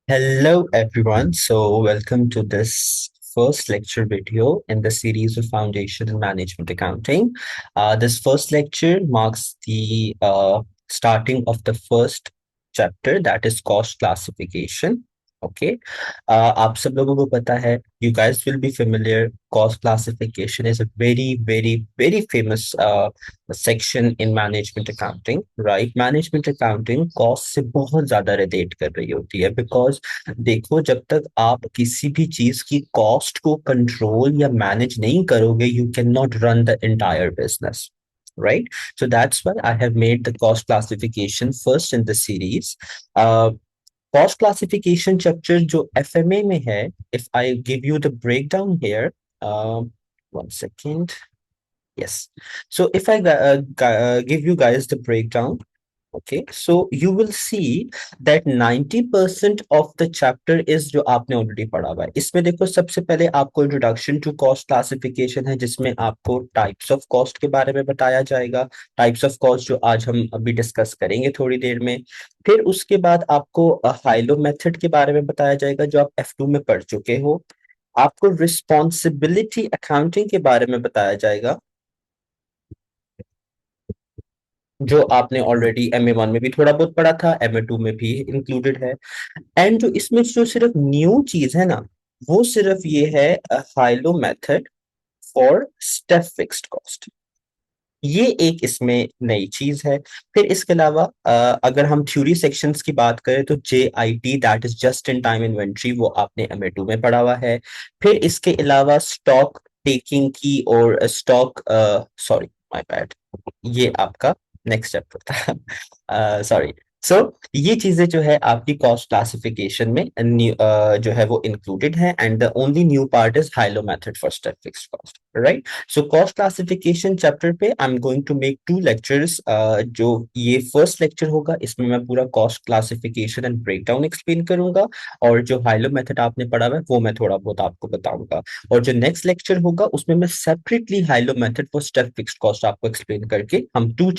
Hello, everyone. So, welcome to this first lecture video in the series of Foundation in Management Accounting. This first lecture marks the starting of the first chapter, that is cost classification. Okay. आप सब लोगों को पता है, you guys will be familiar. Cost classification is a very, very, very famous section in management accounting, right? Management accounting cost से बहुत ज्यादा relate कर रही होती है, बिकॉज देखो, जब तक आप किसी भी चीज की कॉस्ट को कंट्रोल या मैनेज नहीं करोगे, you cannot run the entire business, right? So that's why I have made the cost classification first in the series. uh, Cost classification chapter जो FMA में है, if I give you the breakdown here, one second. Yes. So if I give you guys the breakdown, okay, so you will see that 90% of the chapter is जो आपने already पढ़ा हुआ है. इसमें देखो, सबसे पहले आपको इंट्रोडक्शन टू कॉस्ट क्लासिफिकेशन है, जिसमें आपको टाइप्स ऑफ कॉस्ट के बारे में बताया जाएगा. टाइप्स ऑफ कॉस्ट जो आज हम अभी डिस्कस करेंगे थोड़ी देर में. फिर उसके बाद आपको हाइलो मेथड के बारे में बताया जाएगा, जो आप F2 में पढ़ चुके हो. आपको रिस्पॉन्सिबिलिटी अकाउंटिंग के बारे में बताया जाएगा, जो आपने ऑलरेडी MA1 में भी थोड़ा बहुत पढ़ा था, MA2 में भी इंक्लूडेड है. एंड जो इसमें जो सिर्फ न्यू चीज है ना, वो सिर्फ ये है high-low method for step fixed cost. ये एक इसमें नई चीज है. फिर इसके अलावा अगर हम थ्योरी सेक्शंस की बात करें, तो JIT, that is just in time inventory, वो आपने MA2 में पढ़ा हुआ है. फिर इसके अलावा स्टॉक टेकिंग की और स्टॉक, सॉरी, माय बैड, ये आपका नेक्स्ट चैप्टर था. सॉरी. सो ये चीजें जो है आपकी कॉस्ट क्लासिफिकेशन में जो है वो इंक्लूडेड है. And the only new part is high low method for step fixed cost, right? So cost classification chapter पे I am going to make two lectures. जो ये फर्स्ट लेक्चर होगा, इसमें मैं पूरा cost classification and breakdown explain करूंगा, और जो हाइलो मेथड आपने पढ़ा हुआ है वो मैं थोड़ा बहुत आपको बताऊंगा. और जो नेक्स्ट लेक्चर होगा, उसमें मैं separately high-low method for step fixed cost आपको एक्सप्लेन करके हम टू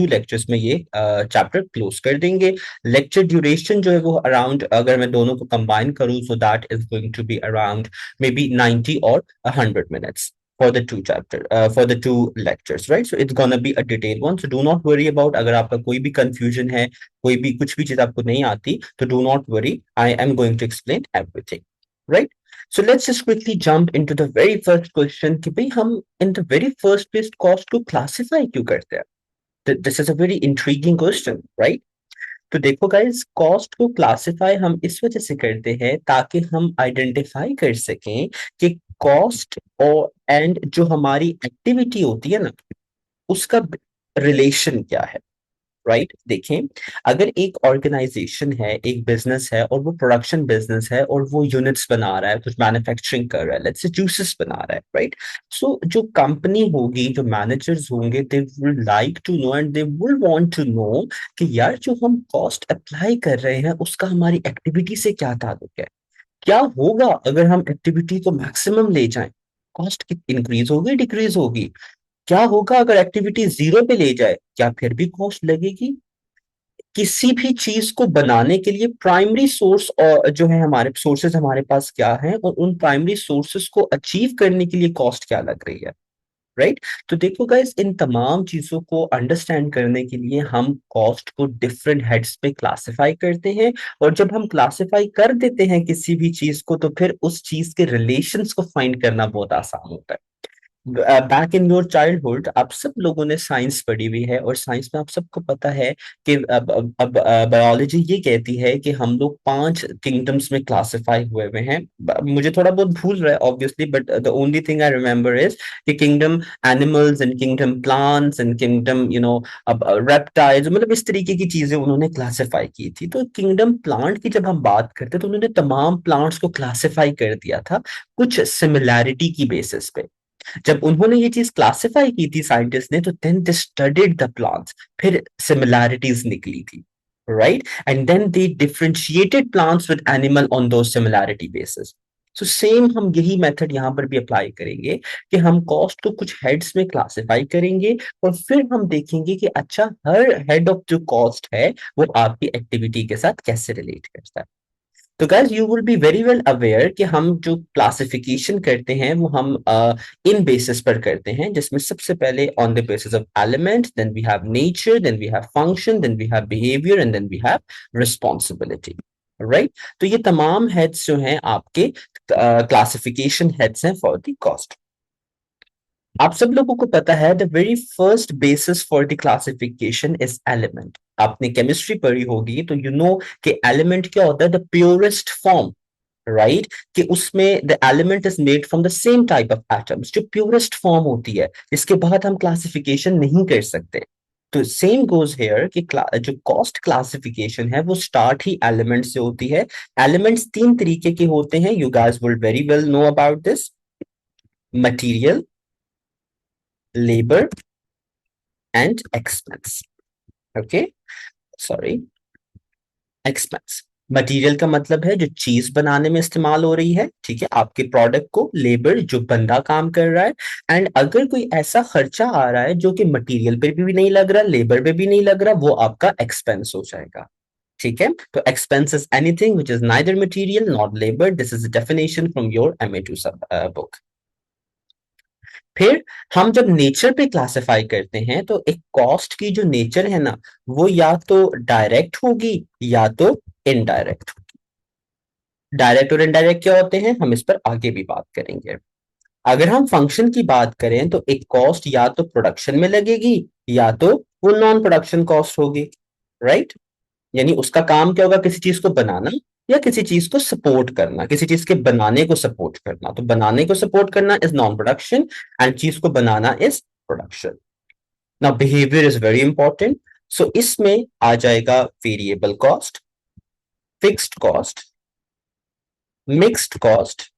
लेक्चर्स में ये चैप्टर क्लोज कर देंगे. लेक्चर ड्यूरेशन जो है वो अराउंड, अगर मैं दोनों को कंबाइन करूं, so that is going to be around maybe 90 or 100 minutes for the for the two lectures, right? So it's gonna be a detailed one. So do not worry about, अगर आपका कोई भी confusion है, कोई भी कुछ भी चीज आपको नहीं आती, तो do not worry. I am going to explain everything, right? So let's just quickly jump into the very first question कि भाई हम in the very first place cost को classify क्यों करते हैं? This is a very intriguing question, right? तो देखो guys, cost को क्लासिफाई हम इस वजह से करते हैं ताकि हम आइडेंटिफाई कर सकें कि कॉस्ट और एंड जो हमारी एक्टिविटी होती है ना, उसका रिलेशन क्या है, राइट? देखें, अगर एक ऑर्गेनाइजेशन है, एक बिजनेस है, और वो प्रोडक्शन बिजनेस है, और वो यूनिट्स बना रहा है, कुछ मैन्युफैक्चरिंग कर रहा है, लेट्स से जूसेस बना रहा है, राइट? सो जो कंपनी होगी, जो मैनेजर्स होंगे, they will like to know and they will want to know कि यार, जो हम कॉस्ट अप्लाई कर रहे हैं, उसका हमारी एक्टिविटी से क्या ताल्लुक है. क्या होगा अगर हम एक्टिविटी को मैक्सिमम ले जाएं? कॉस्ट इंक्रीज होगी, डिक्रीज होगी? क्या होगा अगर एक्टिविटी जीरो पे ले जाए? क्या फिर भी कॉस्ट लगेगी? किसी भी चीज को बनाने के लिए प्राइमरी सोर्स और जो है, हमारे सोर्सेज हमारे पास क्या है, और उन प्राइमरी सोर्सेज को अचीव करने के लिए कॉस्ट क्या लग रही है, राइट? तो देखो गाइस, इन तमाम चीजों को अंडरस्टैंड करने के लिए हम कॉस्ट को डिफरेंट हेड्स पे क्लासिफाई करते हैं. और जब हम क्लासिफाई कर देते हैं किसी भी चीज को, तो फिर उस चीज के रिलेशंस को फाइंड करना बहुत आसान होता है. बैक इन योर चाइल्डहुड आप सब लोगों ने साइंस पढ़ी हुई है, और साइंस में आप सबको पता है कि अब बायोलॉजी ये कहती है कि हम लोग 5 किंगडम्स में क्लासिफाई हुए हुए हैं. मुझे थोड़ा बहुत भूल रहा है obviously, but the only thing I remember is कि kingdom animals and kingdom plants and kingdom अब रेप्टाइल्स, मतलब इस तरीके की चीजें उन्होंने क्लासिफाई की थी. तो किंगडम प्लांट की जब हम बात करते हैं, तो उन्होंने तमाम प्लांट्स को क्लासिफाई कर दिया था कुछ सिमिलैरिटी की बेसिस पे. जब उन्होंने ये चीज क्लासिफाई की थी साइंटिस्ट ने, तो then they studied the plants, फिर सिमिलैरिटीज निकली थी, right? And then they differentiated plants with animal on दो सिमिलैरिटी बेसिस. सो सेम हम यही मेथड यहां पर भी अप्लाई करेंगे कि हम कॉस्ट को कुछ हेड्स में क्लासिफाई करेंगे, और फिर हम देखेंगे कि अच्छा, हर हेड ऑफ जो कॉस्ट है वो आपकी एक्टिविटी के साथ कैसे रिलेट करता है. तो guys you will be very well aware कि हम जो क्लासिफिकेशन करते हैं वो हम इन बेसिस पर करते हैं, जिसमें सबसे पहले on the basis of element, then we have nature, then we have function, then we have behaviour and then we have responsibility, right. तो ये तमाम हेड्स जो हैं आपके क्लासिफिकेशन हेड्स हैं फॉर द कॉस्ट। आप सब लोगों को पता है the very first basis for the classification is element. आपने केमिस्ट्री पढ़ी होगी तो यू नो कि एलिमेंट क्या होता है, द प्योरेस्ट फॉर्म, राइट, कि उसमें the element is made from the same type of atoms, जो प्योरेस्ट फॉर्म होती है, इसके बाद हम क्लासिफिकेशन नहीं कर सकते। तो सेम गोज हेयर कि जो कॉस्ट क्लासिफिकेशन है वो स्टार्ट ही एलिमेंट से होती है। एलिमेंट्स तीन तरीके के होते हैं, you guys will very well know about this: material, labour and expense. Okay, sorry, expense. Material का मतलब है जो चीज बनाने में इस्तेमाल हो रही है, ठीक है, आपके प्रोडक्ट को, लेबर जो बंदा काम कर रहा है, एंड अगर कोई ऐसा खर्चा आ रहा है जो कि मटेरियल पे भी नहीं लग रहा, लेबर पे भी नहीं लग रहा, वो आपका एक्सपेंस हो जाएगा, ठीक है। तो expense is anything which is neither material not labour, this is definition from your MA2 book. फिर हम जब नेचर पे क्लासिफाई करते हैं तो एक कॉस्ट की जो नेचर है ना, वो या तो डायरेक्ट होगी या तो इनडायरेक्ट। डायरेक्ट और इनडायरेक्ट क्या होते हैं हम इस पर आगे भी बात करेंगे। अगर हम फंक्शन की बात करें तो एक कॉस्ट या तो प्रोडक्शन में लगेगी या तो वो नॉन प्रोडक्शन कॉस्ट होगी, राइट। यानी उसका काम क्या होगा, किसी चीज को बनाना या किसी चीज को सपोर्ट करना, किसी चीज के बनाने को सपोर्ट करना। तो बनाने को सपोर्ट करना इज नॉन प्रोडक्शन एंड चीज को बनाना is production. Now behaviour is very important, so इसमें आ जाएगा variable cost, fixed cost, mixed cost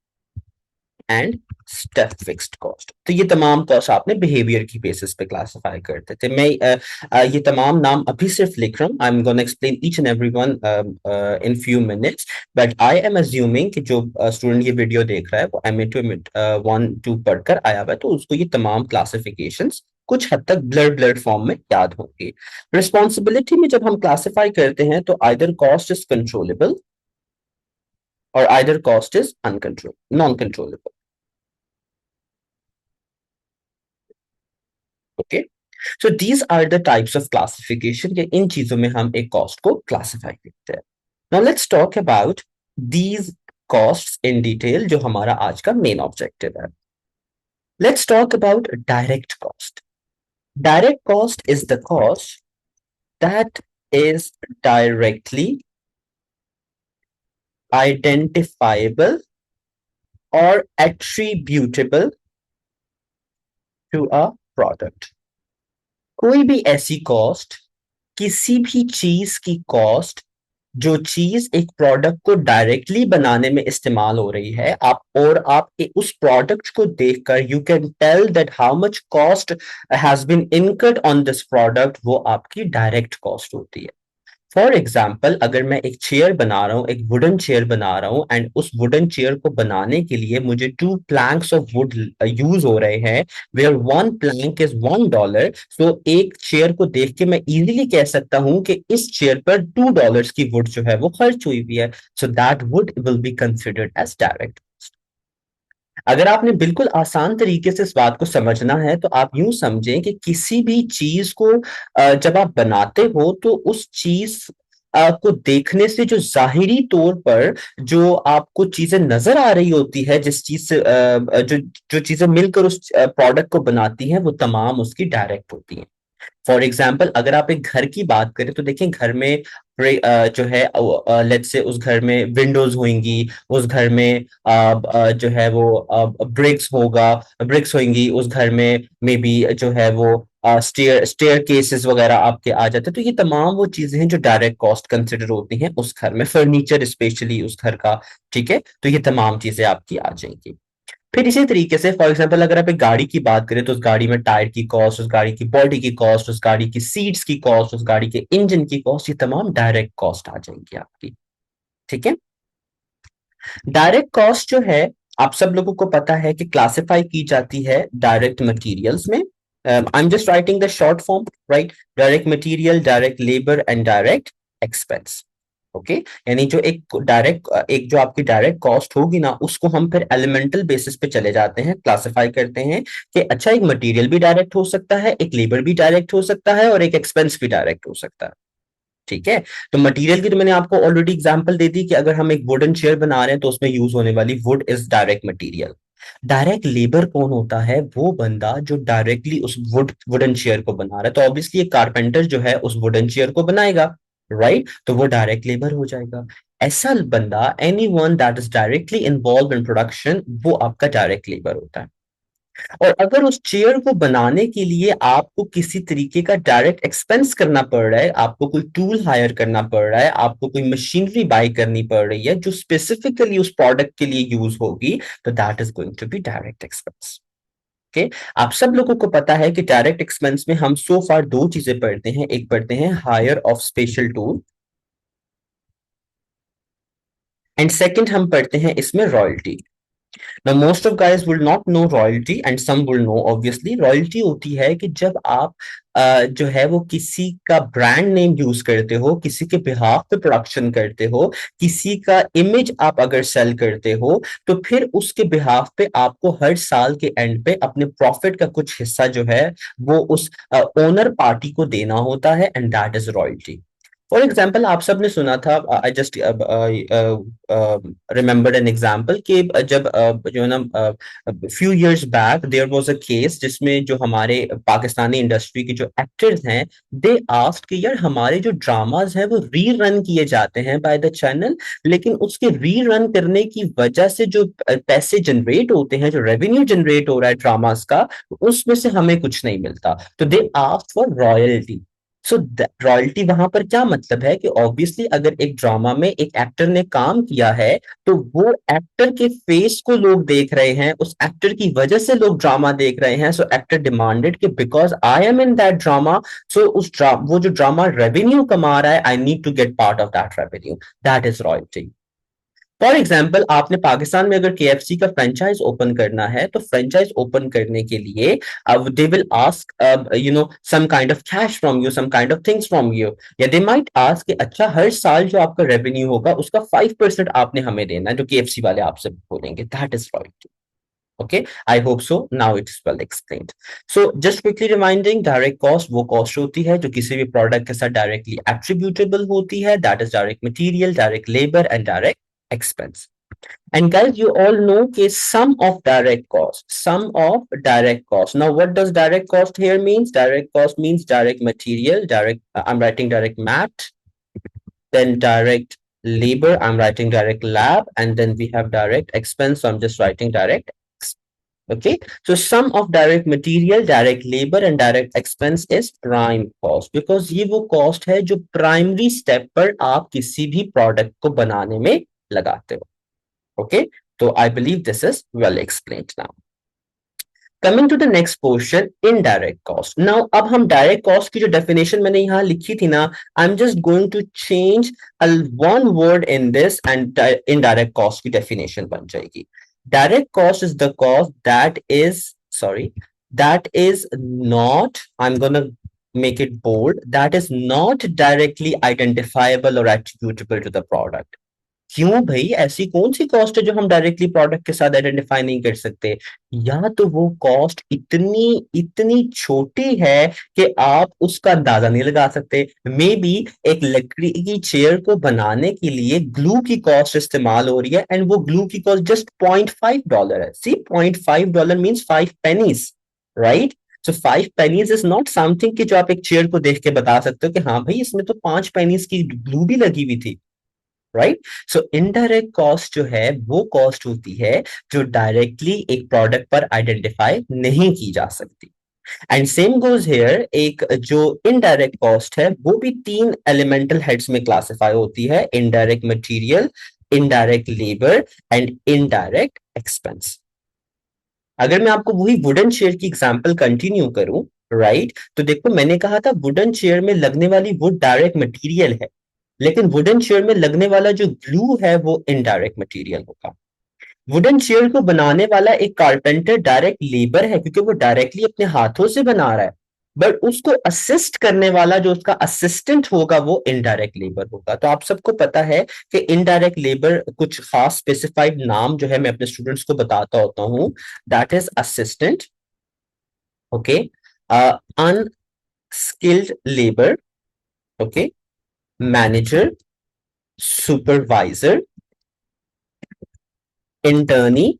and step fixed cost. तो ये तमाम कॉस्ट आपने बिहेवियर की बेसिस पे क्लासिफाई करते थे। मैं ये तमाम नाम अभी सिर्फ लिख रहा हूँ, आई am gonna explain each and every one in few minutes, but I am assuming कि जो स्टूडेंट ये वीडियो देख रहा है वो MA2 1 2 पढ़कर आया हुआ है, तो उसको ये तमाम क्लासिफिकेशंस कुछ हद तक ब्लड ब्लड फॉर्म में याद होंगे। रिस्पॉन्सिबिलिटी में जब हम क्लासिफाई करते हैं तो आइदर कॉस्ट इज कंट्रोलेबल और either cost is uncontrol non controllable. Okay, so these are the types of classification, कि इन चीजों में हम एक कॉस्ट को क्लासिफाई करते हैं। Now let's talk about these costs in detail, जो हमारा आज का मेन ऑब्जेक्टिव है। Let's talk about direct cost. Direct cost is the cost that is directly identifiable or attributable to a product। कोई भी ऐसी कॉस्ट, किसी भी चीज की कॉस्ट जो चीज एक प्रोडक्ट को डायरेक्टली बनाने में इस्तेमाल हो रही है, आप और आप उस प्रोडक्ट को देखकर you can tell that how much cost has been incurred on this product, वो आपकी डायरेक्ट कॉस्ट होती है। फॉर एग्जाम्पल, अगर मैं एक चेयर बना रहा हूँ, एक वुडन चेयर बना रहा हूँ, एंड उस वुडन चेयर को बनाने के लिए मुझे 2 प्लैंक्स ऑफ वुड यूज हो रहे हैं, वेयर 1 प्लैंक इज $1, सो एक चेयर को देख के मैं इजीली कह सकता हूँ कि इस चेयर पर $2 की वुड जो है वो खर्च हुई हुई है, so that would will be considered as direct. अगर आपने बिल्कुल आसान तरीके से इस बात को समझना है तो आप यूं समझें कि किसी भी चीज को जब आप बनाते हो तो उस चीज को देखने से जो जाहिरी तौर पर जो आपको चीजें नजर आ रही होती है, जिस चीज से जो जो चीजें मिलकर उस प्रोडक्ट को बनाती हैं, वो तमाम उसकी डायरेक्ट होती हैं। फॉर एग्जाम्पल, अगर आप एक घर की बात करें तो देखें, घर में जो है लेट्स से उस घर में विंडोज होंगी, उस घर में जो है वो ब्रिक्स होंगी, उस घर में मे बी जो है वो स्टेयर केसेस वगैरह आपके आ जाते हैं। तो ये तमाम वो चीजें हैं जो डायरेक्ट कॉस्ट कंसिडर होती हैं उस घर में, फर्नीचर स्पेशली उस घर का, ठीक है। तो ये तमाम चीजें आपकी आ जाएंगी। फिर इसी तरीके से फॉर एग्जांपल, अगर आप एक गाड़ी की बात करें तो उस गाड़ी में टायर की कॉस्ट, उस गाड़ी की बॉडी की कॉस्ट, उस गाड़ी की सीट्स की कॉस्ट, उस गाड़ी के इंजन की कॉस्ट, ये तमाम डायरेक्ट कॉस्ट आ जाएंगी आपकी, ठीक है। डायरेक्ट कॉस्ट जो है, आप सब लोगों को पता है कि क्लासिफाई की जाती है डायरेक्ट मटेरियल्स में। I am just writing the short form, right. Direct material, direct labour and direct expense. Okay, यानी जो एक जो आपकी डायरेक्ट कॉस्ट होगी ना, उसको हम फिर एलिमेंटल बेसिस पे चले जाते हैं, क्लासिफाई करते हैं कि अच्छा, एक मटेरियल भी डायरेक्ट हो सकता है, एक लेबर भी डायरेक्ट हो सकता है, और एक एक्सपेंस भी डायरेक्ट हो सकता है। ठीक है। तो मटेरियल की तो मैंने आपको ऑलरेडी एग्जांपल दे दी कि अगर हम एक वुडन चेयर बना रहे हैं तो उसमें यूज होने वाली would is direct material. Direct labour कौन होता है? वो बंदा जो डायरेक्टली उस वुडन चेयर को बना रहा है। तो ऑब्वियसली एक कारपेंटर जो है उस वुडन चेयर को बनाएगा, राइट? तो वो डायरेक्ट लेबर हो जाएगा। ऐसा बंदा, any one that is directly involve in production, वो आपका डायरेक्ट लेबर होता है। और अगर उस चेयर को बनाने के लिए आपको किसी तरीके का डायरेक्ट एक्सपेंस करना पड़ रहा है, आपको कोई टूल हायर करना पड़ रहा है, आपको कोई मशीनरी बाय करनी पड़ रही है जो स्पेसिफिकली उस प्रोडक्ट के लिए यूज होगी, तो that is going to be direct expense. Okay. आप सब लोगों को पता है कि डायरेक्ट एक्सपेंस में हम सो फार दो चीजें पढ़ते हैं। एक पढ़ते हैं hire of special tool, and second हम पढ़ते हैं इसमें royalty. Now, most of guys will not know royalty and some will know obviously। Royalty होती है कि जब आप जो है वो किसी का ब्रांड नेम यूज करते हो, किसी के बिहाफ पे प्रोडक्शन करते हो, किसी का इमेज आप अगर सेल करते हो, तो फिर उसके बिहाफ पे आपको हर साल के एंड पे अपने प्रॉफिट का कुछ हिस्सा जो है वो उस ओनर पार्टी को देना होता है, and that is royalty. For example, आप सबने सुना था, I just remembered an example कि जब जो है ना, few years back there was a case जिसमें जो हमारे पाकिस्तानी इंडस्ट्री के जो एक्टर्स हैं, दे आस्क्ड कि यार हमारे जो ड्रामाज हैं वो री रन किए जाते हैं बाय द चैनल, लेकिन उसके री रन करने की वजह से जो पैसे जनरेट होते हैं, जो रेवेन्यू जनरेट हो रहा है ड्रामास का, उसमें से हमें कुछ नहीं मिलता। तो they asked for royalty. So royalty वहां पर क्या मतलब है कि ऑब्वियसली अगर एक ड्रामा में एक एक्टर ने काम किया है, तो वो एक्टर के फेस को लोग देख रहे हैं, उस एक्टर की वजह से लोग ड्रामा देख रहे हैं। सो एक्टर डिमांडेड कि because I am in that drama, so वो जो ड्रामा रेवेन्यू कमा रहा है, I need to get part of that revenue. That is royalty. For example, आपने पाकिस्तान में अगर केएफसी का फ्रेंचाइज ओपन करना है, तो फ्रेंचाइज ओपन करने के लिए अब they will ask some kind of cash from you, some kind of things from you, या दे माइट आस्क कि अच्छा, हर साल जो आपका रेवेन्यू होगा उसका 5% आपने हमें देना है, जो केएफसी वाले आपसे बोलेंगे। That is royalty. Okay, I hope so. Now it's well explained. So just quickly reminding, direct cost वो cost होती है जो किसी भी प्रोडक्ट के साथ डायरेक्टली attributable होती है, that is direct material, direct labor and direct expense. And guys, you all know कि sum of direct cost. Now what does direct cost here means? Direct cost means direct material, I'm writing direct mat, then direct labor, I'm writing direct lab, and then we have direct expense, so I'm just writing direct. Okay, so sum of direct material, direct labor and direct expense is prime cost, because ये वो cost है जो primary step पर आप किसी भी product को बनाने में लगाते हो। Okay, so I believe this is well explained now. Coming to the next portion, indirect cost. Now अब हम direct cost की जो definition मैंने यहाँ लिखी थी ना, I'm just going to change one word in this and indirect cost की definition बन जाएगी। Direct cost is the cost that is, sorry, that is not, I'm gonna make it bold, that is not directly identifiable or attributable to the product। क्यों भाई, ऐसी कौन सी cost है जो हम डायरेक्टली प्रोडक्ट के साथ आइडेंटिफाई नहीं कर सकते? या तो वो कॉस्ट इतनी इतनी छोटी है कि आप उसका अंदाजा नहीं लगा सकते। मे बी एक लकड़ी की चेयर को बनाने के लिए ग्लू की कॉस्ट इस्तेमाल हो रही है, एंड वो ग्लू की कॉस्ट जस्ट $0.5 है। सी, $0.5 means 5 pennies, right? So 5 pennies is not something कि जो आप एक चेयर को देख के बता सकते हो कि हाँ भाई, इसमें तो 5 pennies की ग्लू भी लगी हुई थी, राइट? सो इनडायरेक्ट कॉस्ट जो है वो कॉस्ट होती है जो डायरेक्टली एक प्रोडक्ट पर आइडेंटिफाई नहीं की जा सकती। एंड सेम गोज हेयर, एक जो इनडायरेक्ट कॉस्ट है वो भी 3 एलिमेंटल हेड्स में क्लासिफाई होती है: indirect material, indirect labour and indirect expense. अगर मैं आपको वही वुडन चेयर की एग्जांपल कंटिन्यू करूं, राइट, तो देखो मैंने कहा था वुडन चेयर में लगने वाली वुड डायरेक्ट मटेरियल है, लेकिन वुडन चेयर में लगने वाला जो ग्लू है वो इनडायरेक्ट मटेरियल होगा। वुडन चेयर को बनाने वाला एक कारपेंटर डायरेक्ट लेबर है, क्योंकि वो डायरेक्टली अपने हाथों से बना रहा है, बट उसको असिस्ट करने वाला जो उसका असिस्टेंट होगा वो इनडायरेक्ट लेबर होगा। तो आप सबको पता है कि इनडायरेक्ट लेबर कुछ खास स्पेसिफाइड नाम जो है मैं अपने स्टूडेंट्स को बताता होता हूँ। That is assistant, okay, unskilled labour, okay, manager, supervisor, internee.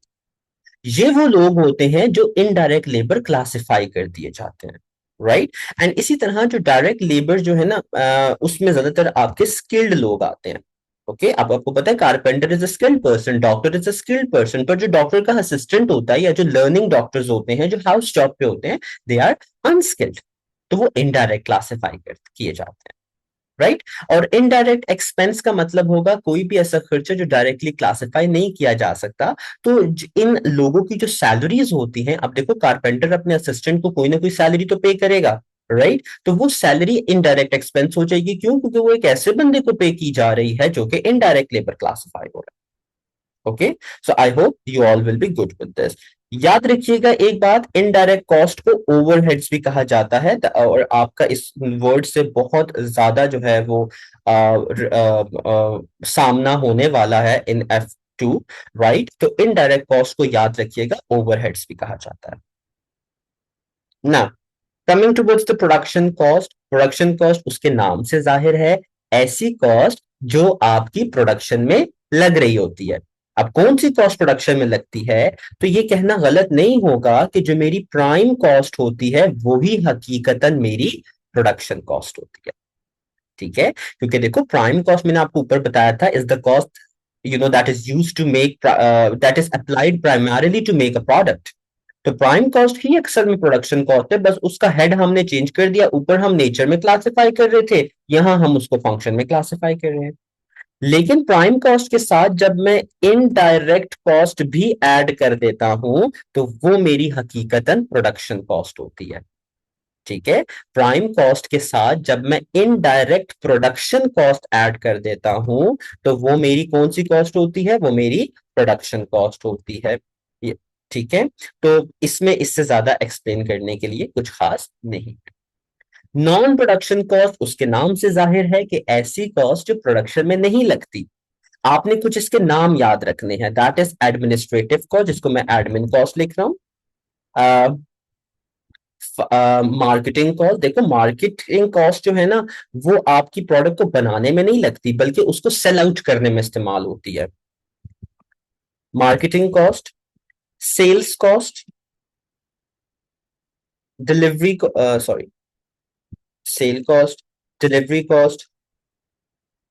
ये वो लोग होते हैं जो इनडायरेक्ट लेबर क्लासिफाई कर दिए जाते हैं, राइट। एंड इसी तरह जो डायरेक्ट लेबर जो है ना, उसमें ज्यादातर आपके स्किल्ड लोग आते हैं। ओके, अब आपको पता है carpenter is a skilled person, doctor is a skilled person, पर जो डॉक्टर का असिस्टेंट होता है या जो लर्निंग डॉक्टर्स होते हैं जो हाउस जॉब पे होते हैं, दे आर अनस्किल्ड। तो वो इनडायरेक्ट क्लासिफाई किए जाते हैं, राइट। और इनडायरेक्ट एक्सपेंस का मतलब होगा कोई भी ऐसा खर्चा जो डायरेक्टली क्लासिफाई नहीं किया जा सकता। तो इन लोगों की जो सैलरीज होती हैं, अब देखो कारपेंटर अपने असिस्टेंट को कोई ना कोई सैलरी तो पे करेगा, राइट। तो वो सैलरी इनडायरेक्ट एक्सपेंस हो जाएगी, क्यों? क्योंकि वो एक ऐसे बंदे को पे की जा रही है जो कि इनडायरेक्ट लेबर क्लासिफाई हो रहा है। Okay, so I hope you all will be good with this. याद रखिएगा एक बात, इनडायरेक्ट कॉस्ट को ओवरहेड्स भी कहा जाता है, और आपका इस वर्ड से बहुत ज्यादा जो है वो सामना होने वाला है इन F2, राइट। तो इनडायरेक्ट कॉस्ट को याद रखिएगा, ओवरहेड्स भी कहा जाता है ना। Coming towards the production cost, production cost उसके नाम से जाहिर है ऐसी कॉस्ट जो आपकी प्रोडक्शन में लग रही होती है। अब कौन सी कॉस्ट प्रोडक्शन में लगती है, तो ये कहना गलत नहीं होगा कि जो मेरी प्राइम कॉस्ट होती है वो ही हकीकतन मेरी प्रोडक्शन कॉस्ट होती है, ठीक है। क्योंकि देखो प्राइम कॉस्ट मैंने आपको ऊपर बताया था, is the cost that is use to make, that is applied primarily to make a product. तो प्राइम कॉस्ट ही अक्सर में प्रोडक्शन कॉस्ट है, बस उसका हेड हमने चेंज कर दिया। ऊपर हम नेचर में क्लासिफाई कर रहे थे, यहां हम उसको फंक्शन में क्लासिफाई कर रहे हैं। लेकिन प्राइम कॉस्ट के साथ जब मैं इनडायरेक्ट कॉस्ट भी ऐड कर देता हूं तो वो मेरी हकीकतन प्रोडक्शन कॉस्ट होती है, ठीक है। प्राइम कॉस्ट के साथ जब मैं इनडायरेक्ट प्रोडक्शन कॉस्ट ऐड कर देता हूं तो वो मेरी कौन सी कॉस्ट होती है, वो मेरी प्रोडक्शन कॉस्ट होती है, ये ठीक है। तो इसमें इससे ज्यादा एक्सप्लेन करने के लिए कुछ खास नहीं। नॉन प्रोडक्शन कॉस्ट उसके नाम से जाहिर है कि ऐसी कॉस्ट जो प्रोडक्शन में नहीं लगती। आपने कुछ इसके नाम याद रखने हैं, दैट इज एडमिनिस्ट्रेटिव कॉस्ट, जिसको मैं एडमिन कॉस्ट लिख रहा हूं। मार्केटिंग कॉस्ट, देखो मार्केटिंग कॉस्ट जो है ना, वो आपकी प्रोडक्ट को बनाने में नहीं लगती बल्कि उसको सेल आउट करने में इस्तेमाल होती है। Marketing cost, sales cost, delivery, sorry, sale cost, delivery cost,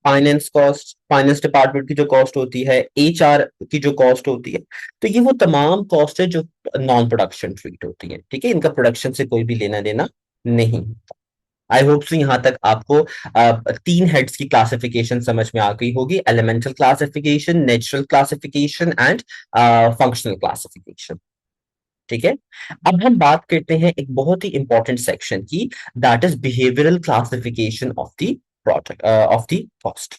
finance cost, finance department की जो कॉस्ट होती है, HR की जो कॉस्ट होती है। तो ये वो तमाम कॉस्ट है जो नॉन प्रोडक्शन ट्रीट होती है, ठीक है। इनका प्रोडक्शन से कोई भी लेना देना नहीं। आई होप सो यहाँ तक आपको तीन हेड्स की क्लासिफिकेशन समझ में आ गई होगी, elemental classification, natural classification and functional classification, ठीक है। अब हम बात करते हैं एक बहुत ही इंपॉर्टेंट सेक्शन की, that is behavioural classification of the product, of the cost.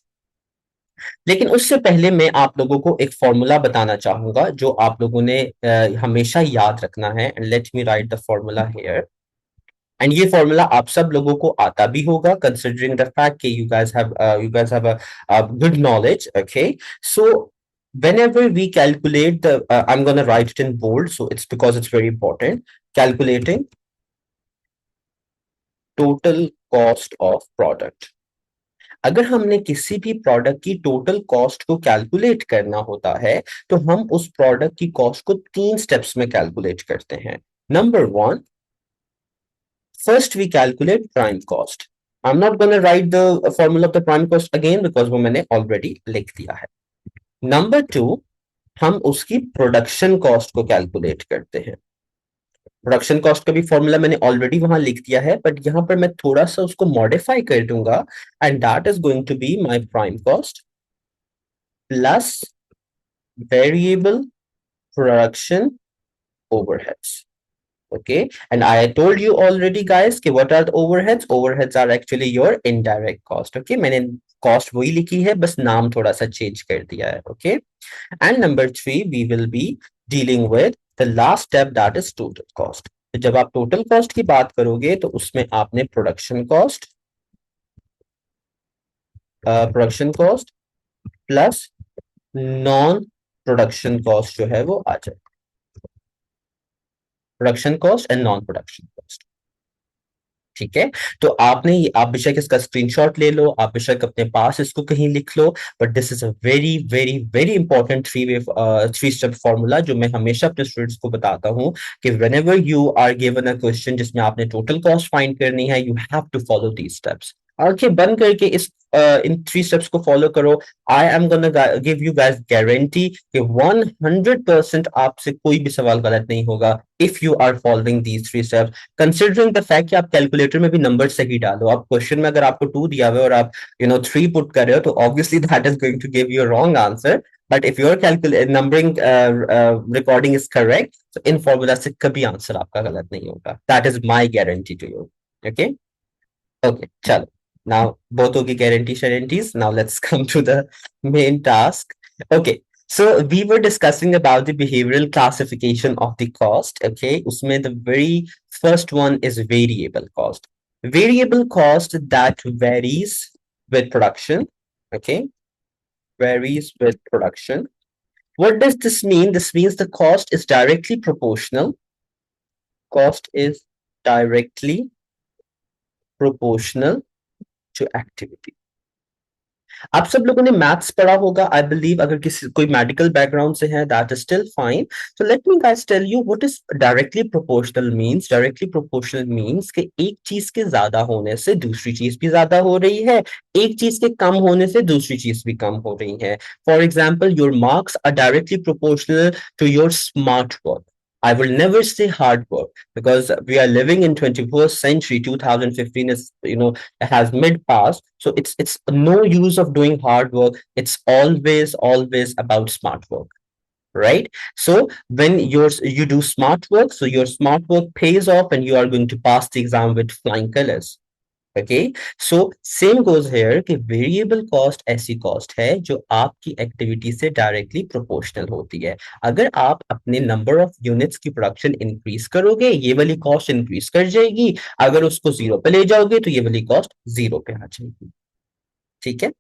लेकिन उससे पहले मैं आप लोगों को एक फॉर्मूला बताना चाहूंगा जो आप लोगों ने हमेशा याद रखना है। And let me right the formula here. And ये फॉर्मूला आप सब लोगों को आता भी होगा, कंसिडरिंग द फैक्ट कि you guys have a good knowledge, okay? So whenever we calculate the, I'm going to write it in bold, so it's because it's very important. Calculating total cost of product. अगर हमने किसी भी product की total cost को calculate करना होता है तो हम उस प्रोडक्ट की कॉस्ट को तीन स्टेप्स में कैलकुलेट करते हैं। Number one, first we calculate prime cost. I'm not going to write the formula of the prime cost again because वो मैंने already लिख दिया है। नंबर टू, हम उसकी प्रोडक्शन कॉस्ट को कैलकुलेट करते हैं। प्रोडक्शन कॉस्ट का भी फॉर्मूला मैंने ऑलरेडी वहां लिख दिया है, बट यहां पर मैं थोड़ा सा उसको मॉडिफाई कर दूंगा, and that is going to be my prime cost plus variable production overheads. Okay, and I told you already guys कि what are the overheads? Overheads are actually your indirect cost. Okay, मैंने cost वही लिखी है, बस नाम थोड़ा सा change कर दिया है। Okay, and number three, we will be dealing with the last step, that is total cost. तो जब आप टोटल कॉस्ट की बात करोगे तो उसमें आपने production cost plus non production cost जो है वो आ जाए, production cost and non production cost. ठीक है, तो आप बेशक इसका स्क्रीनशॉट ले लो, आप बेशक अपने पास इसको कहीं लिख लो, but this is a very very very important three step formula जो मैं हमेशा अपने स्टूडेंट्स को बताता हूँ कि whenever you are given a question जिसमें आपने टोटल कॉस्ट फाइंड करनी है, you have to follow these steps. आंखें बंद करके इन थ्री स्टेप्स को फॉलो करो। I am gonna give you guys guarantee कि 100% आपसे कोई भी सवाल गलत नहीं होगा if you are following these three steps. Considering the fact कि आप कैलकुलेटर में भी नंबर सही डालो, आप क्वेश्चन में अगर आपको 2 दिया हुआ है और आप थ्री पुट कर रहे हो तो obviously that is going to give you wrong answer. But if your numbering recording is correct, तो इन फॉर्मूला से कभी आंसर आपका गलत नहीं होगा। That is my guarantee to you. Okay, okay, चलो। Now both of the guarantees. Now let's come to the main task. Okay, so we were discussing about the behavioral classification of the cost. Okay, usme the very first one is variable cost. Variable cost that varies with production. Okay, varies with production. What does this mean? This means the cost is directly proportional. Cost is directly proportional to activity. आप सब लोगों ने maths पढ़ा होगा I believe, अगर किसी कोई medical background से है that is still fine. So let me guys tell you what is directly proportional means. Directly proportional means कि एक चीज के ज्यादा होने से दूसरी चीज भी ज्यादा हो रही है, एक चीज के कम होने से दूसरी चीज भी कम हो रही है। For example, your marks are directly proportional to your smart work. I will never say hard work because we are living in 21st century. 2015 is, has mid past, so it's no use of doing hard work. It's always about smart work, right? So when you do smart work, so your smart work pays off and you are going to pass the exam with flying colors. Okay, so same goes hair कि variable cost ऐसी cost है जो आपकी activity से directly proportional होती है। अगर आप अपने नंबर ऑफ यूनिट्स की प्रोडक्शन इंक्रीज करोगे, ये वाली कॉस्ट इंक्रीज कर जाएगी। अगर उसको जीरो पे ले जाओगे तो ये वाली कॉस्ट जीरो पे आ जाएगी। ठीक है,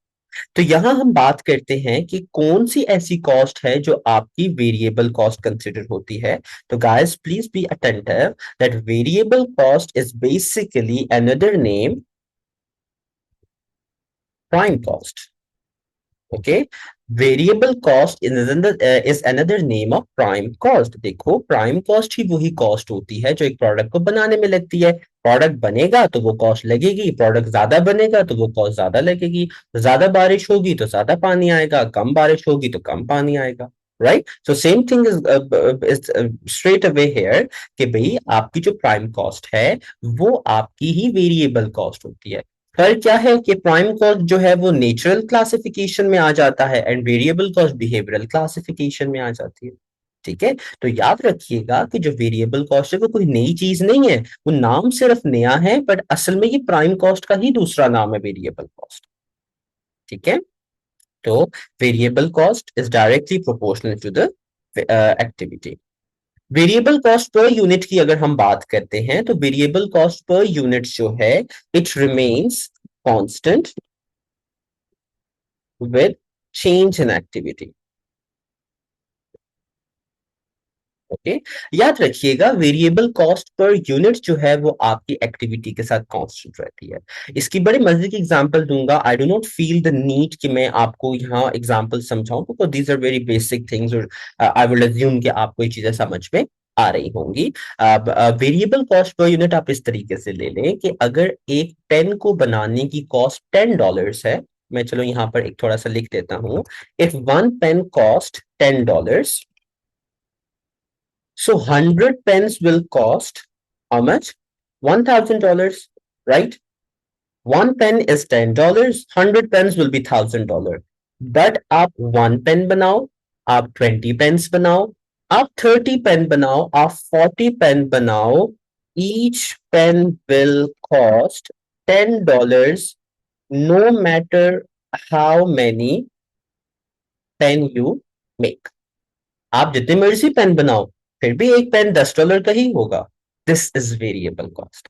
तो यहां हम बात करते हैं कि कौन सी ऐसी कॉस्ट है जो आपकी वेरिएबल कॉस्ट कंसिडर होती है। तो guys please be attentive that variable cost is basically another name prime cost. Okay, variable cost is another name of prime cost. देखो, prime cost ही वही cost होती है जो एक प्रोडक्ट को बनाने में लगती है। प्रोडक्ट बनेगा तो वो कॉस्ट लगेगी, प्रोडक्ट ज्यादा बनेगा तो वो कॉस्ट ज्यादा लगेगी। ज्यादा बारिश होगी तो ज्यादा पानी आएगा, कम बारिश होगी तो कम पानी आएगा। Right, so same thing is straight away here कि भाई आपकी जो प्राइम कॉस्ट है वो आपकी ही वेरिएबल कॉस्ट होती है। फर्क क्या है कि प्राइम कॉस्ट जो है वो नेचुरल क्लासिफिकेशन में आ जाता है and variable cost behavioural classification में आ जाती है। ठीक है, तो याद रखिएगा कि जो वेरिएबल कॉस्ट है वो कोई नई चीज नहीं है, वो नाम सिर्फ नया है, बट असल में ये प्राइम कॉस्ट का ही दूसरा नाम है, वेरिएबल कॉस्ट। ठीक है, तो variable cost is directly proportional to the activity. Variable cost per unit की अगर हम बात करते हैं तो वेरिएबल कॉस्ट पर यूनिट जो है it remains constant with change in activity. Okay, याद रखिएगा वेरिएबल कॉस्ट पर यूनिट जो है वो आपकी एक्टिविटी के साथ कांस्टेंट रहती है। इसकी बड़ी मजे की एग्जांपल दूंगा। I do not feel the need कि मैं आपको यहाँ एग्जांपल समझाऊं because these are very basic things और आई विल अज्यूम कि आपको ये चीजें समझ में आ रही होंगी। अब वेरिएबल कॉस्ट पर यूनिट आप इस तरीके से ले लें कि अगर एक पेन को बनाने की कॉस्ट $10 है, मैं चलो यहाँ पर एक थोड़ा सा लिख देता हूँ। If one pen cost $10, so 100 pens will cost how much? $1,000, right? One pen is $10, 100 pens will be $1,000. But आप one pen बनाओ, आप 20 pens बनाओ, आप 30 pen बनाओ, आप 40 pen बनाओ, each pen will cost $10 no matter how many pen you make. आप जितने मर्जी पेन बनाओ फिर भी एक पेन $10 का ही होगा। This is variable cost.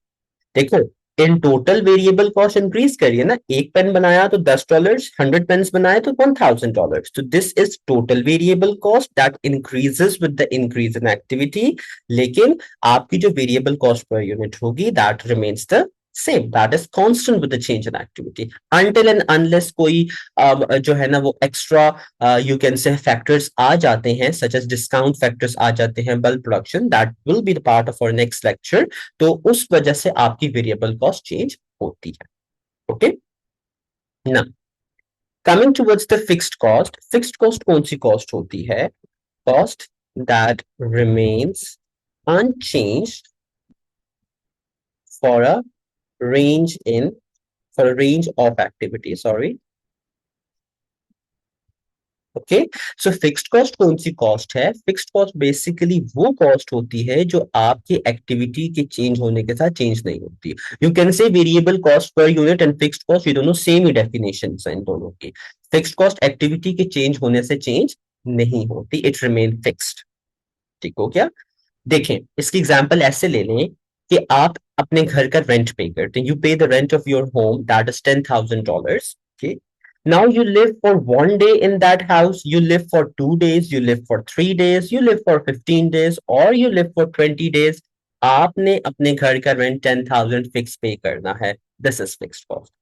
देखो, इन टोटल वेरिएबल कॉस्ट इंक्रीज करिए ना, एक पेन बनाया तो $10, 100 पेन्स बनाए तो $1000, तो this is total variable cost that increases with the increase in activity. लेकिन आपकी जो वेरिएबल कॉस्ट पर यूनिट होगी that remains the same, that is constant with the change in activity, until and unless कोई जो है ना वो extra you can say factors आ जाते हैं, सच एज डिस्काउंट फैक्टर्स आ जाते हैं, bulk production, that will be the part of our next lecture. तो उस वजह से आपकी वेरिएबल कॉस्ट चेंज होती है। ओके ना, coming towards the fixed cost. Fixed cost कौन सी कॉस्ट होती है? Cost that remains unchanged for a range in for a range of activity, sorry। Okay, so fixed cost कौन सी कॉस्ट है? Fixed cost basically वो cost होती है जो आपकी एक्टिविटी के चेंज होने के साथ चेंज नहीं होती। यू कैन से variable cost per unit and fixed cost, ये दोनों सेम ही डेफिनेशन है इन दोनों की। फिक्स्ड कॉस्ट एक्टिविटी के चेंज होने से चेंज नहीं होती, इट रिमेन फिक्स्ड। ठीक हो क्या? देखें, इसकी एग्जांपल ऐसे ले लें कि आप अपने घर का रेंट पे करते हैं, यू पे the rent of your home that is $10,000। Okay, now you live for 1 day in that house, you live for 2 days, you live for 3 days, you live for 15 days, or you live for 20 days। आपने अपने घर का rent 10,000 fix पे करना है, this is fixed cost.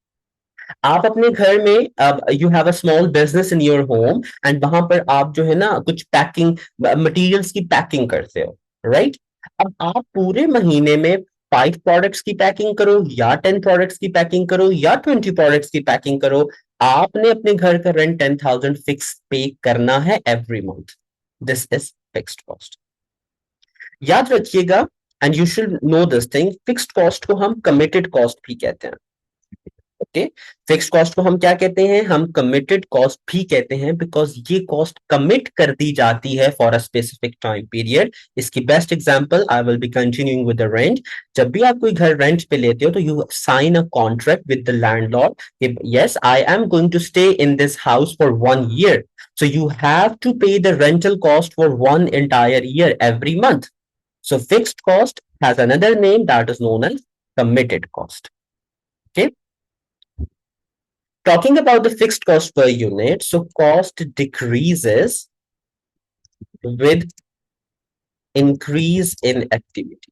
आप अपने घर में अब you have a small business in your home and वहां पर आप जो है ना कुछ पैकिंग मटेरियल्स की पैकिंग करते हो, राइट? अब आप पूरे महीने में 5 प्रोडक्ट्स की पैकिंग करो या 10 प्रोडक्ट्स की पैकिंग करो या 20 प्रोडक्ट्स की पैकिंग करो, आपने अपने घर का रेंट 10,000 फिक्स पे करना है every month, this is fixed cost. याद रखिएगा, and you should know this thing, fixed cost को हम कमिटेड कॉस्ट भी कहते हैं। ओके, फिक्स्ड कॉस्ट को हम क्या कहते हैं? हम कमिटेड कॉस्ट भी कहते हैं, बिकॉज ये कॉस्ट कमिट कर दी जाती है for a specific time period. इसकी best example I will be continuing with the rent. जब भी आप कोई घर रेंट पे लेते हो तो you sign a contract with the landlord कि yes I am going to stay in this house for 1 year, so you have to pay the rental cost for one entire year every month. So fixed cost has another name that is known as committed cost. Okay, talking about the fixed cost per unit, so cost decreases with increase in activity।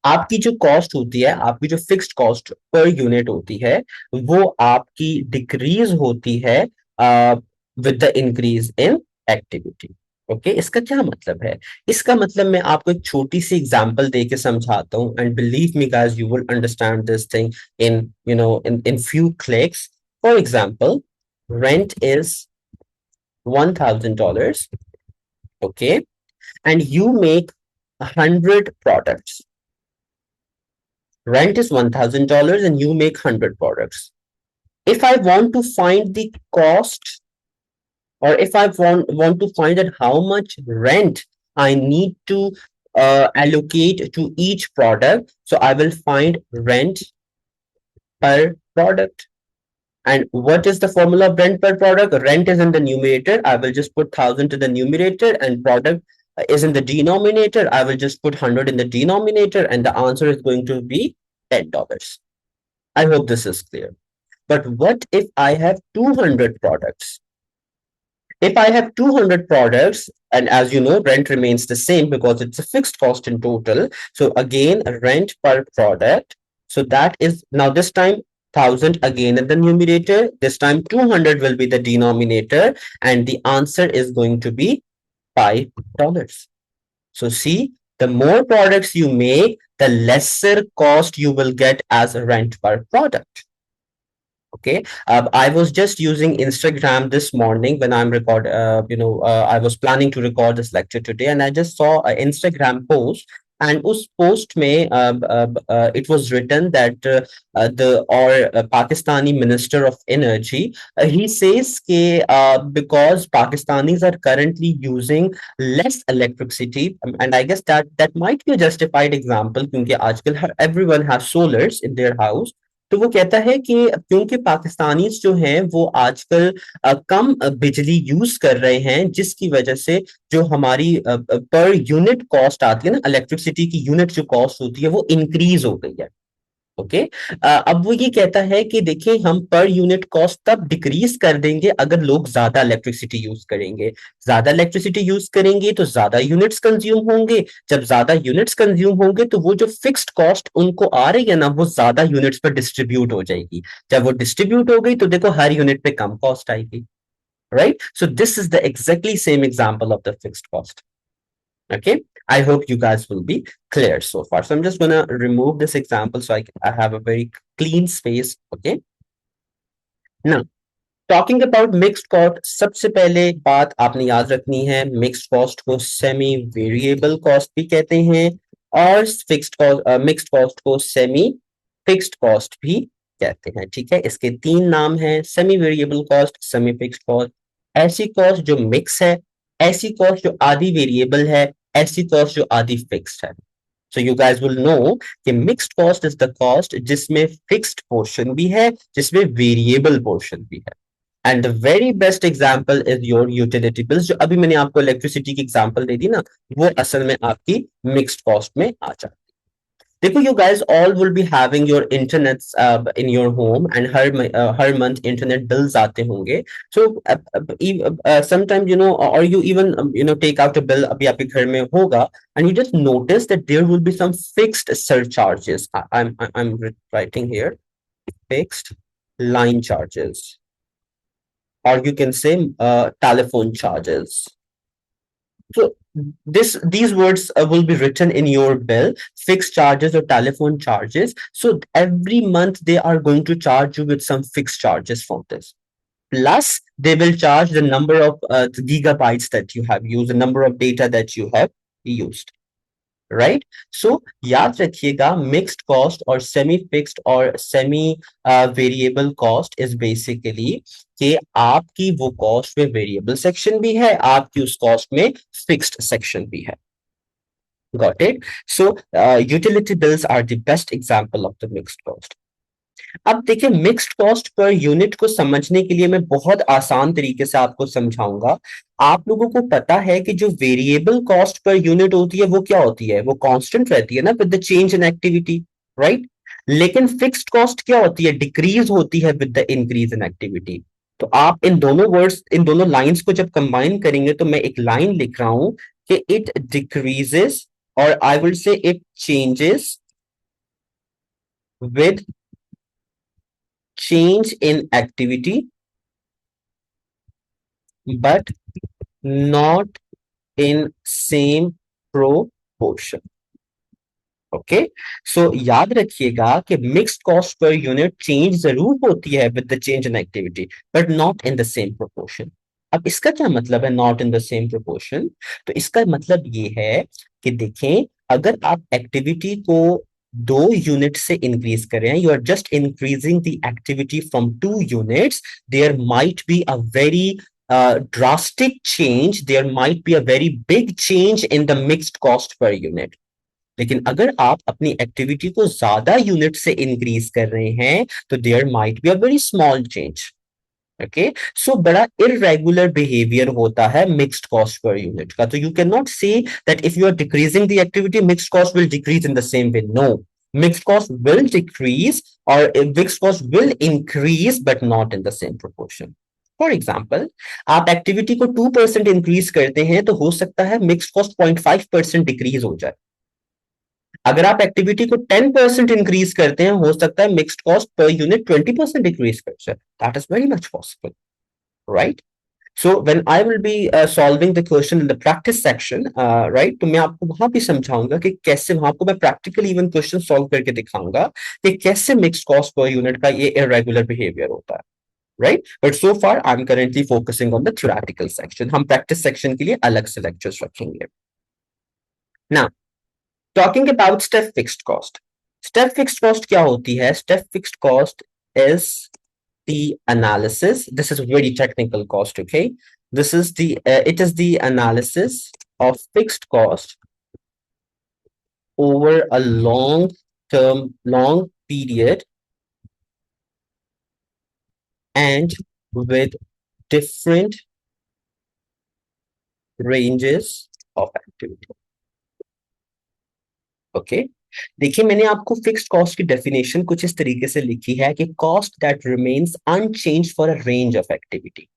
आपकी जो cost होती है, आपकी जो fixed cost per unit होती है, वो आपकी डिक्रीज होती है with the increase in activity. Okay, इसका क्या मतलब है? इसका मतलब मैं आपको एक छोटी सी एग्जांपल दे के समझाता हूँ, and believe me guys you will understand this thing in in few clicks. For example, rent is $1,000, okay, and you make 100 products। Rent is $1,000 and you make 100 products। If I want to find the cost, or if I want to find out how much rent I need to allocate to each product, so I will find rent per product। And what is the formula of rent per product? Rent is in the numerator. I will just put 1,000 to the numerator, and product is in the denominator. I will just put 100 in the denominator, and the answer is going to be $10। I hope this is clear. But what if I have 200 products? If I have 200 products, and as you know, rent remains the same because it's a fixed cost in total. So again, rent per product. So that is now this time 1,000 again in the numerator. This time 200 will be the denominator, and the answer is going to be $5। So see, the more products you make, the lesser cost you will get as a rent per product। Okay, I was just using Instagram this morning when I was planning to record this lecture today, and I just saw an Instagram post, and us post में it was written that the Pakistani Minister of Energy, he says कि because Pakistanis are currently using less electricity, and I guess that might be a justified example क्योंकि आजकल everyone has solars in their house। तो वो कहता है कि क्योंकि पाकिस्तानी जो हैं वो आजकल कम बिजली यूज कर रहे हैं, जिसकी वजह से जो हमारी पर यूनिट कॉस्ट आती है ना, इलेक्ट्रिसिटी की यूनिट जो कॉस्ट होती है वो इंक्रीज हो गई है। ओके। अब वो ये कहता है कि देखिए हम पर यूनिट कॉस्ट तब डिक्रीज कर देंगे अगर लोग ज्यादा इलेक्ट्रिसिटी यूज करेंगे। ज्यादा इलेक्ट्रिसिटी यूज करेंगे तो ज्यादा यूनिट्स कंज्यूम होंगे। जब ज्यादा यूनिट्स कंज्यूम होंगे तो वो जो फिक्स्ड कॉस्ट उनको आ रही है ना, वो ज्यादा यूनिट्स पर डिस्ट्रीब्यूट हो जाएगी। जब वो डिस्ट्रीब्यूट हो गई तो देखो हर यूनिट पे कम कॉस्ट आएगी। Right, so this is the exactly same example of the fixed cost. Okay, I hope you guys will be clear so far. So I'm just gonna remove this example so I have a very clean space. Okay, now talking about mixed cost, सबसे पहले बात आपने याद रखनी है, mixed cost को semi variable cost भी कहते हैं और फिक्स्ड कॉस्ट मिक्स्ड कॉस्ट को सेमी फिक्स्ड कॉस्ट भी कहते हैं। ठीक है, इसके तीन नाम हैं, semi variable cost, semi fixed cost. ऐसी कॉस्ट जो मिक्स है, ऐसी कॉस्ट जो आधी वेरिएबल है, ऐसी कॉस्ट जो आधी फिक्स्ड है। So you guys will know कि mixed cost is the cost जिसमें fixed portion भी है, जिसमें variable portion भी है। And the very best example is your utility bills, जो अभी मैंने आपको इलेक्ट्रिसिटी की एग्जाम्पल दे दी ना, वो असल में आपकी मिक्स्ड कॉस्ट में आ जाती है। देखो you guys all will be having your internet in your home and her month internet bills आते होंगे। So sometimes you know, or you even you know take out a bill, अभी आपके घर में होगा, and you just notice that there will be some fixed surcharges. I'm writing here fixed line charges, or you can say telephone charges. So these words will be written in your bill, fixed charges or telephone charges. So every month they are going to charge you with some fixed charges from this. Plus, they will charge the number of the gigabytes that you have used, the number of data that you have used. Right, so याद रखिएगा mixed cost और semi fixed और semi variable cost is basically कि आपकी वो cost में variable section भी है, आपकी उस कॉस्ट में फिक्स्ड सेक्शन भी है। Got it? So utility bills are the best example of the mixed cost. अब देखिए मिक्स्ड कॉस्ट पर यूनिट को समझने के लिए मैं बहुत आसान तरीके से आपको समझाऊंगा। आप लोगों को पता है कि जो वेरिएबल कॉस्ट पर यूनिट होती है वो क्या होती है, वो कांस्टेंट रहती है ना with the change in activity, right. लेकिन फिक्स्ड कॉस्ट क्या होती है, डिक्रीज होती है with the increase in activity. तो आप इन दोनों वर्ड्स, इन दोनों लाइंस को जब कंबाइन करेंगे तो मैं एक लाइन लिख रहा हूं कि इट डिक्रीजेस, और I will say it changes with change in activity but not in same proportion. Okay, so याद रखिएगा कि mixed cost per unit change जरूर होती है with the change in activity but not in the same proportion. अब इसका क्या मतलब है not in the same proportion? तो इसका मतलब ये है कि देखें, अगर आप एक्टिविटी को 2 यूनिट से इंक्रीज कर रहे हैं, you are just increasing the activity from 2 units, there might be a very drastic change, there might be a very big change in the mixed cost per unit. लेकिन अगर आप अपनी activity को ज्यादा यूनिट से इंक्रीज कर रहे हैं तो there might be a very small change. Okay, so बड़ा इरेगुलर बिहेवियर होता है मिक्स्ड कॉस्ट पर यूनिट का। तो you can not say that if you are decreasing the activity mixed cost will decrease in the same way. No, mixed cost will decrease और mixed cost will increase but not in the same proportion. For example, आप activity को 2% increase करते हैं तो हो सकता है mixed cost 0.5% decrease हो जाए। अगर आप एक्टिविटी को 10% इंक्रीज करते हैं, हो सकता है mixed cost per unit 20% decrease कर जाए। That is very much possible, right. So when I will be solving the question in the practice section, right, तो मैं आपको वहां भी समझाऊंगा कि कैसे, वहां आपको मैं प्रैक्टिकली इवन क्वेश्चन सॉल्व करके दिखाऊंगा कि कैसे मिक्स्ड कॉस्ट पर यूनिट का ये इरेगुलर बिहेवियर होता है, right. But so far I am currently focusing on the theoretical section. हम प्रैक्टिस सेक्शन के लिए अलग से लेक्चर्स रखेंगे। Now talking about step fixed cost. Step fixed cost क्या होती है? Step fixed cost is the analysis. This is very technical cost, okay? This is the it is the analysis of fixed cost over a long term, long period and with different ranges of activity. Okay, देखिए मैंने आपको fixed cost की definition कुछ इस तरीके से लिखी है कि cost that remains unchanged for a range of activity,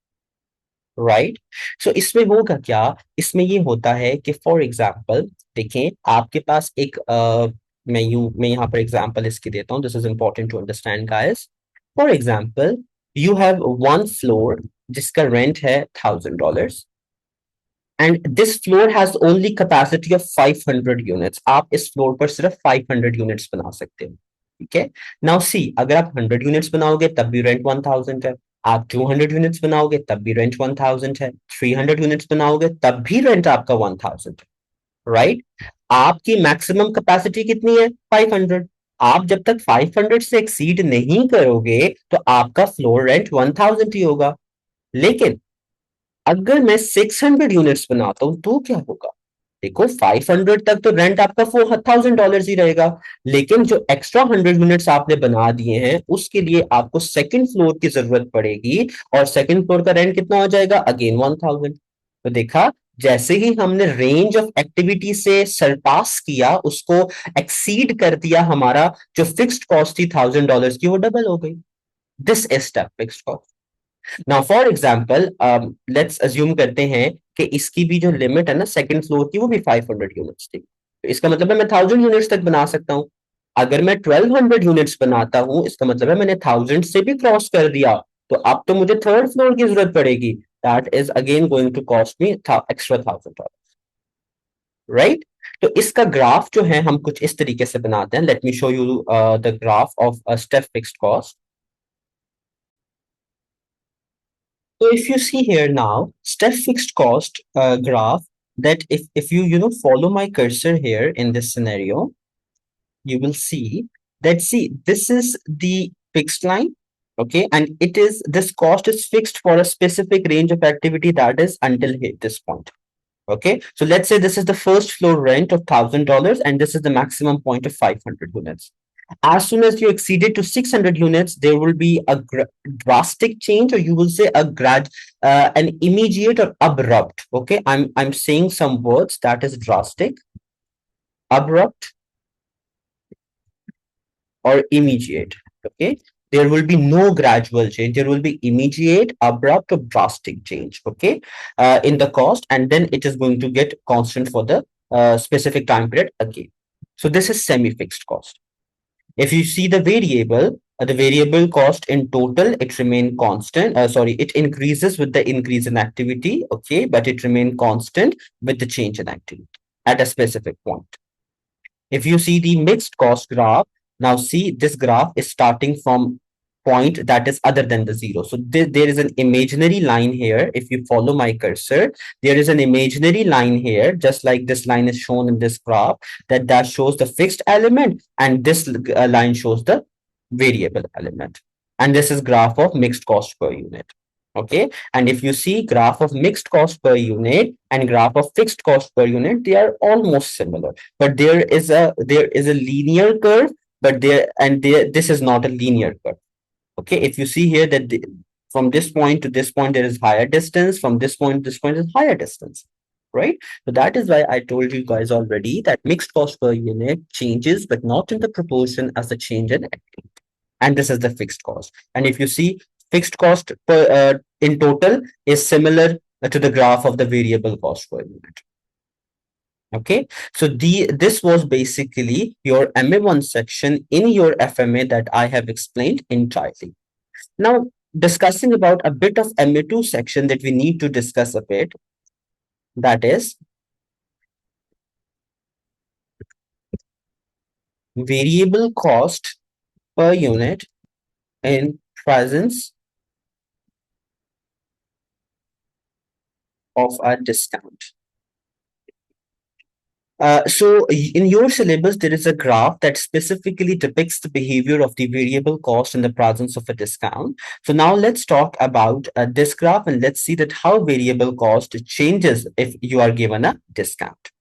right. So इसमें होगा क्या, इसमें ये होता है कि फॉर एग्जांपल देखें आपके पास एक मैं यहाँ पर एग्जांपल इसकी देता हूँ, this is important to understand guys. For example you have one floor जिसका रेंट है $1000 and this floor has only capacity of 500 units. आप इस फ्लोर पर सिर्फ 500 यूनिट्स बना सकते हो, ठीक है। नाउ सी, अगर आप 100 यूनिट्स बनाओगे तब भी रेंट 1000 है, आप 200 यूनिट्स बनाओगे तब भी रेंट 1000 है, 300 यूनिट्स बनाओगे तब भी रेंट आपका 1000 है, राइट। आपकी मैक्सिमम कैपेसिटी कितनी है? 500। आप जब तक 500 से एक्सीड नहीं करोगे तो आपका फ्लोर रेंट 1000 ही होगा। लेकिन अगर मैं 600 यूनिट्स बनाता हूं तो क्या होगा? देखो 500 तक तो रेंट आपका $4000 ही रहेगा, लेकिन जो एक्स्ट्रा 100 यूनिट्स आपने बना दिए हैं उसके लिए आपको सेकंड फ्लोर की जरूरत पड़ेगी, और सेकंड फ्लोर का रेंट कितना हो जाएगा? अगेन 1000। तो देखा, जैसे ही हमने रेंज ऑफ एक्टिविटी से सरपास किया, उसको एक्सीड कर दिया, हमारा जो फिक्स्ड कॉस्ट थी $1000 की वो डबल हो गई। This is step fixed cost. Now for example let's assume करते हैं कि इसकी भी जो लिमिट है ना सेकंड फ्लोर की, वो भी 500 यूनिट्स थी। तो इसका मतलब है मैं 1000 यूनिट्स तक बना सकता हूं। अगर मैं 1200 यूनिट्स बनाता हूं, इसका मतलब है मैंने 1000 से भी क्रॉस कर दिया, तो अब तो मुझे थर्ड फ्लोर की जरूरत पड़ेगी। That is again going to cost me extra $1000, right. तो इसका ग्राफ जो है हम कुछ इस तरीके से बनाते हैं। Let me show you the graph of step fixed cost. So if you see here now, step fixed cost graph, that if you know follow my cursor here in this scenario, you will see that, see, this is the fixed line, okay, and it is, this cost is fixed for a specific range of activity, that is until hit this point. Okay, so let's say this is the first floor rent of $1000 and this is the maximum point of 500 units. As soon as you exceed it to 600 units, there will be a drastic change, or you will say a an immediate or abrupt. Okay, I'm saying some words, that is drastic, abrupt, or immediate. Okay, there will be no gradual change. There will be immediate, abrupt, or drastic change. Okay, in the cost, and then it is going to get constant for the specific time period again. So this is semi-fixed cost. If you see the variable cost in total, it remain constant. Sorry, it increases with the increase in activity. Okay, but it remain constant with the change in activity at a specific point. If you see the mixed cost graph, now see this graph is starting from point that is other than the zero. So there is an imaginary line here. If you follow my cursor, there is an imaginary line here, just like this line is shown in this graph, that shows the fixed element, and this line shows the variable element. And this is graph of mixed cost per unit. Okay, and if you see graph of mixed cost per unit and graph of fixed cost per unit, they are almost similar, but there is a linear curve, but this is not a linear curve. Okay, if you see here that from this point to this point there is higher distance, from this point to this point is higher distance, right? So that is why I told you guys already that mixed cost per unit changes, but not in the proportion as the change in activity. And this is the fixed cost. And if you see, fixed cost per in total is similar to the graph of the variable cost per unit. Okay, so this was basically your MA1 section in your FMA that I have explained entirely. Now, discussing about a bit of MA2 section that we need to discuss a bit, that is variable cost per unit in presence of a discount. So in your syllabus, there is a graph that specifically depicts the behavior of the variable cost in the presence of a discount. So now let's talk about this graph, and let's see that how variable cost changes if you are given a discount.